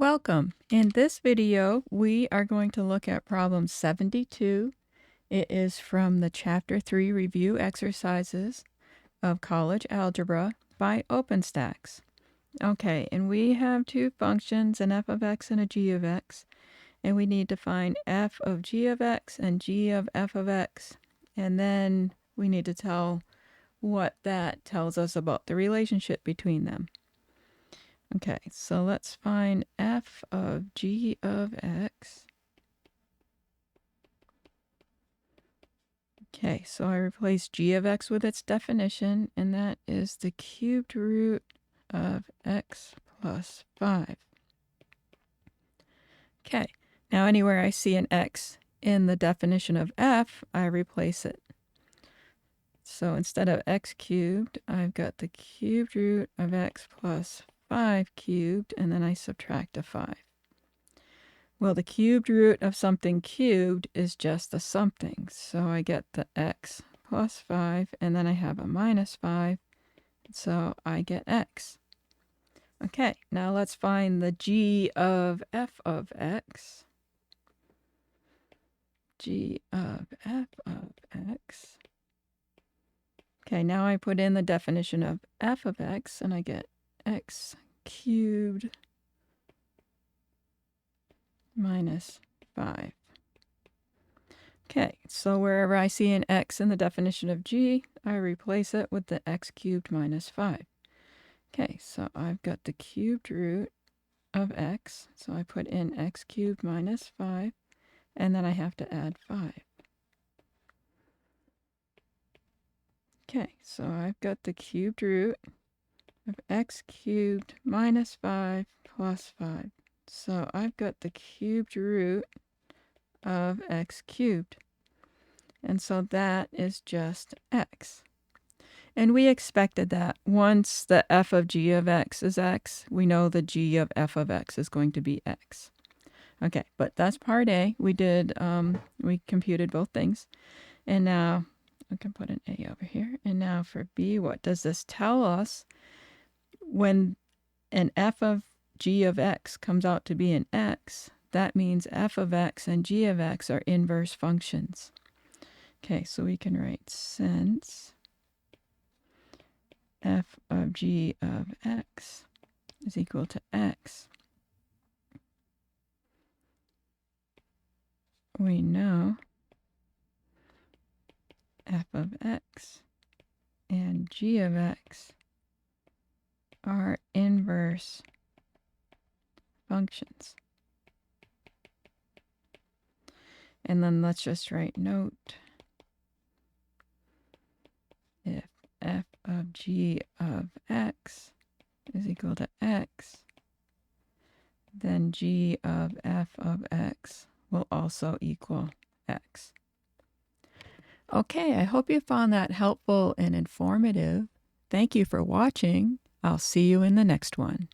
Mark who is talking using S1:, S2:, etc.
S1: Welcome. In this video, we are going to look at problem 72. It is from the Chapter 3 Review Exercises of College Algebra by OpenStax. Okay, and we have two functions, an f of x and a g of x, and we need to find f of g of x and g of f of x, and then we need to tell what that tells us about the relationship between them. Okay, so let's find f of g of x. Okay, so I replace g of x with its definition, and that is the cubed root of x plus 5. Okay, now anywhere I see an x in the definition of f, I replace it. So instead of x cubed, I've got the cubed root of x plus 5 cubed, and then I subtract a 5. Well, the cubed root of something cubed is just a something, so I get the x plus 5, and then I have a minus 5, so I get x. Okay, now let's find the g of f of x. G of f of x. Okay, now I put in the definition of f of x, and I get x cubed minus 5. Okay, so wherever I see an x in the definition of g, I replace it with the x cubed minus 5. Okay, so I've got the cubed root of x, so I put in x cubed minus 5, and then I have to add 5. Okay, so I've got the cubed root of x cubed minus 5 plus 5. So I've got the cubed root of x cubed. And so that is just x. And we expected that. Once the f of g of x is x, we know the g of f of x is going to be x. Okay, but that's part A. We computed both things. And now I can put an A over here. And now for B, what does this tell us? When an f of g of x comes out to be an x, that means f of x and g of x are inverse functions. Okay, so we can write since f of g of x is equal to x, we know f of x and g of x are inverse functions. And then let's just write note. If f of g of x is equal to x, then g of f of x will also equal x. Okay, I hope you found that helpful and informative. Thank you for watching. I'll see you in the next one.